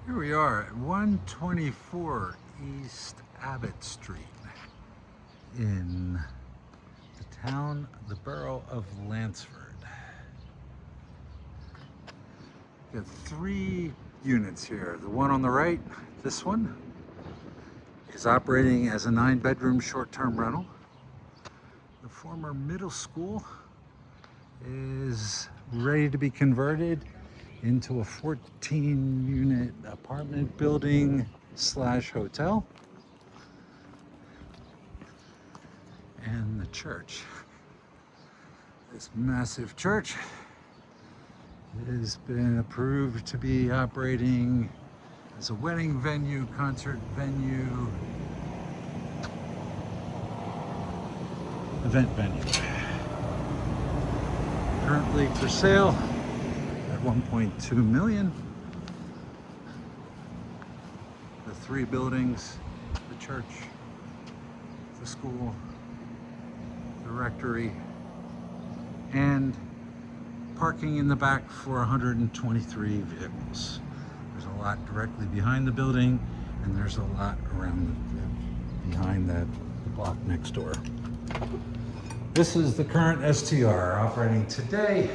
Here we are at 124 East Abbott Street in the Borough of Lansford. Got 3 units here. The one on the right, this one, is operating as a 9-bedroom short-term rental. The former middle school is ready to be converted into a 14-unit apartment building / hotel. And the church, this massive church, has been approved to be operating as a wedding venue, concert venue, event venue. Currently for sale at $1.2 million. The 3 buildings, the church, the school, the rectory, and parking in the back for 123 vehicles. There's a lot directly behind the building, and there's a lot around behind the block next door. This is the current STR operating today,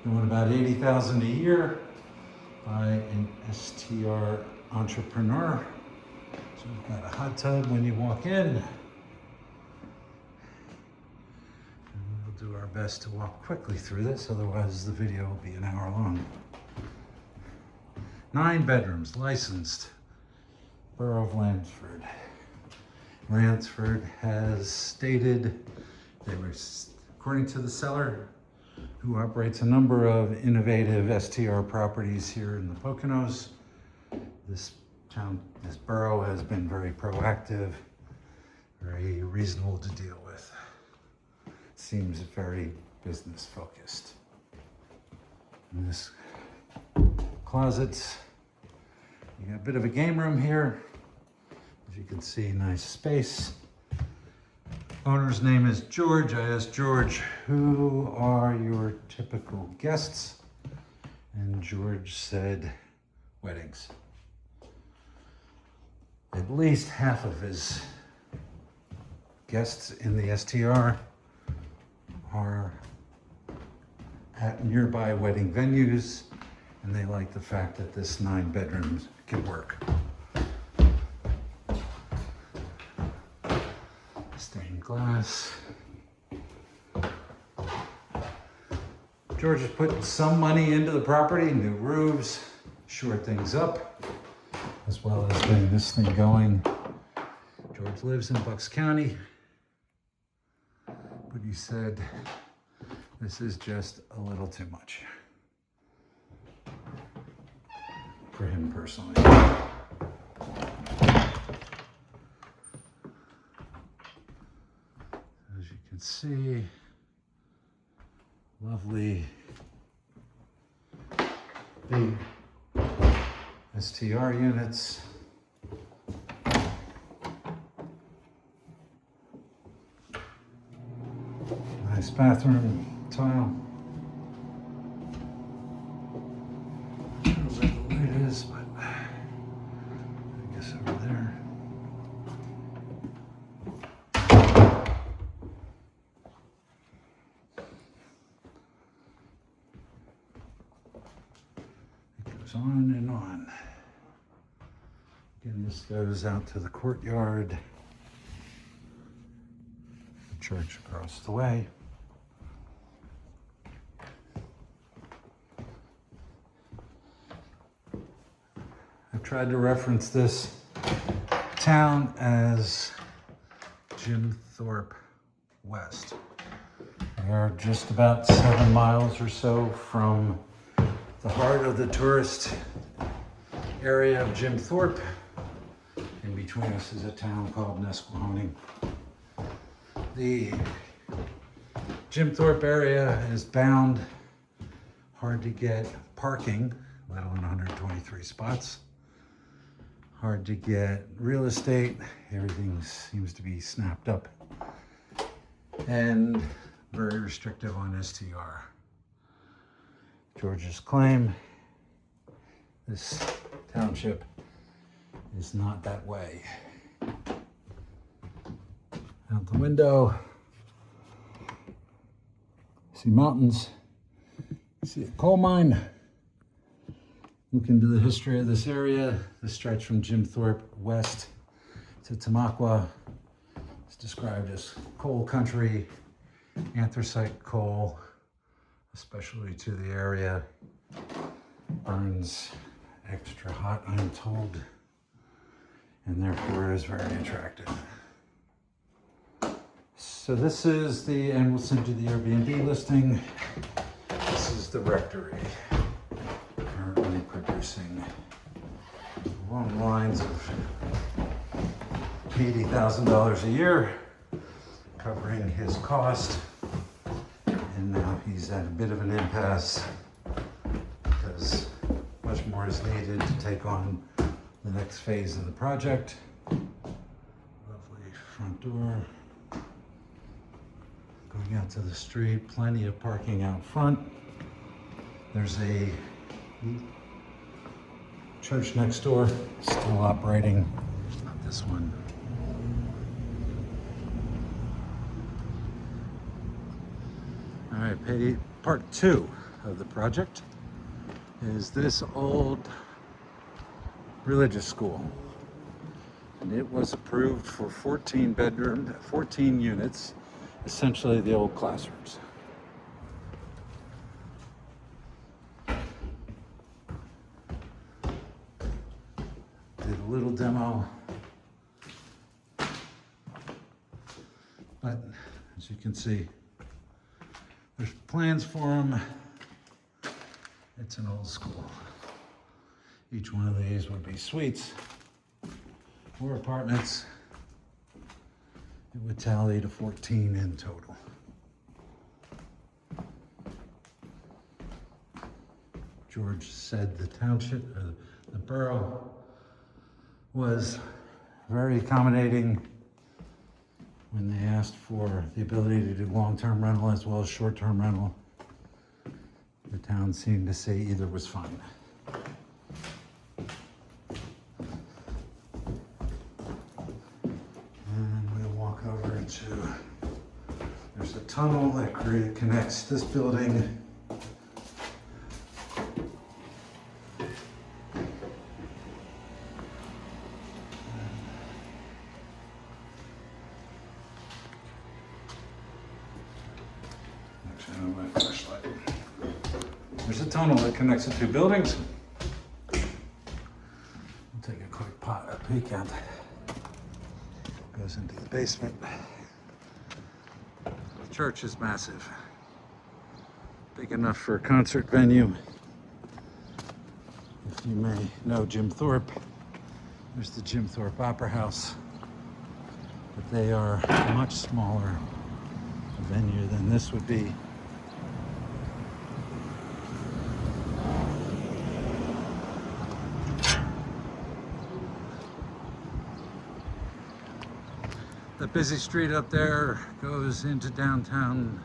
doing about $80,000 a year by an STR entrepreneur. So we've got a hot tub when you walk in. And we'll do our best to walk quickly through this, otherwise the video will be an hour long. 9 bedrooms, licensed, Borough of Lansford. Lansford has stated they were, according to the seller, who operates a number of innovative STR properties here in the Poconos. This borough has been very proactive, very reasonable to deal with. Seems very business focused. In this closets, you got a bit of a game room here. As you can see, nice space. Owner's name is George. I asked George, who are your typical guests? And George said, weddings. At least half of his guests in the STR are at nearby wedding venues, and they like the fact that this 9 bedrooms can work. Stained glass. George has put some money into the property, new roofs, shore things up, as well as getting this thing going. George lives in Bucks County, but he said this is just a little too much for him personally. As you can see, lovely big STR units. Nice bathroom tile. I don't know where the light is, but I guess over there. It goes on and on. Again, this goes out to the courtyard. The church across the way. I've tried to reference this town as Jim Thorpe West. We are just about 7 miles or so from the heart of the tourist area of Jim Thorpe. In between us is a town called Nesquehoning. The Jim Thorpe area is bound, hard to get parking, let alone 123 spots. Hard to get real estate, everything seems to be snapped up. And very restrictive on STR. George's claim This township is not that way. Out the window, see mountains, see a coal mine. Look into the history of this area. The stretch from Jim Thorpe west to Tamaqua is described as coal country, anthracite coal, especially to the area, burns extra hot, I'm told, and therefore is very attractive. So this is and we'll send you the Airbnb listing. This is the Rectory, currently producing along the lines of $80,000 a year, covering his cost. And now he's at a bit of an impasse because much more is needed to take on the next phase of the project. Lovely front door. Going out to the street, plenty of parking out front. There's a church next door, still operating. Not this one. All right, part 2 of the project is this old religious school. And it was approved for 14 units, essentially the old classrooms. Did a little demo, but as you can see, there's plans for them. It's an old school. Each one of these would be suites or apartments. It would tally to 14 in total. George said the township, the borough, was very accommodating when they asked for the ability to do long-term rental as well as short-term rental. The town seemed to say either was fine. There's a tunnel that connects this building actually, I don't have my flashlight. There's a tunnel that connects the two buildings. We'll take a quick peek at it. Goes into the basement. The church is massive. Big enough for a concert venue. If you may know Jim Thorpe, there's the Jim Thorpe Opera House. But they are a much smaller venue than this would be. The busy street up there goes into downtown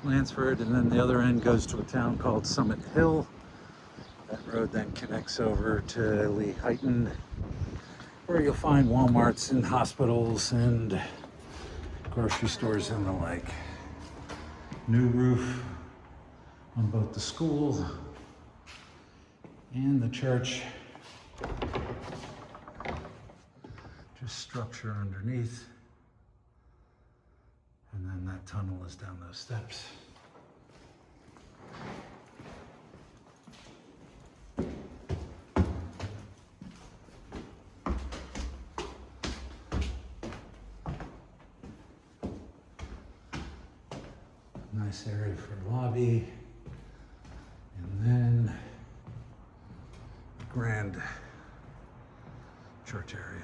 Lansford, and then the other end goes to a town called Summit Hill. That road then connects over to Lehighton, where you'll find Walmarts and hospitals and grocery stores and the like. New roof on both the school and the church. Just structure underneath. And then that tunnel is down those steps. Nice area for lobby. And then the grand church area.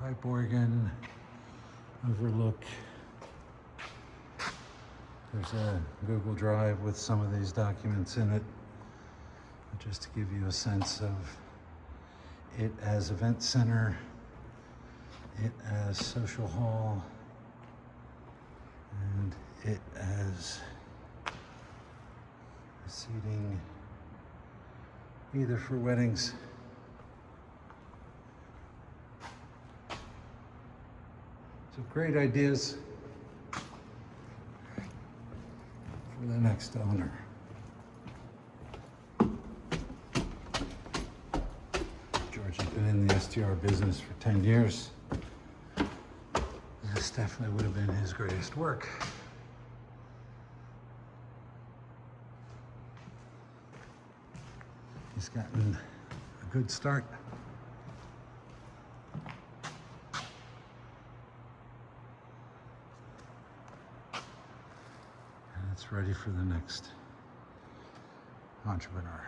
Pipe organ, overlook There's a Google Drive with some of these documents in it, just to give you a sense of it as event center, it as social hall, and it as seating either for weddings so great ideas for the next owner. George has been in the STR business for 10 years. This definitely would have been his greatest work. He's gotten a good start. And it's ready for the next entrepreneur.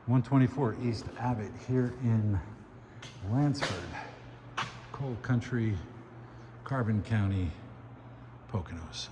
124 East Abbott here in Lansford, Coal Country, Carbon County, Poconos.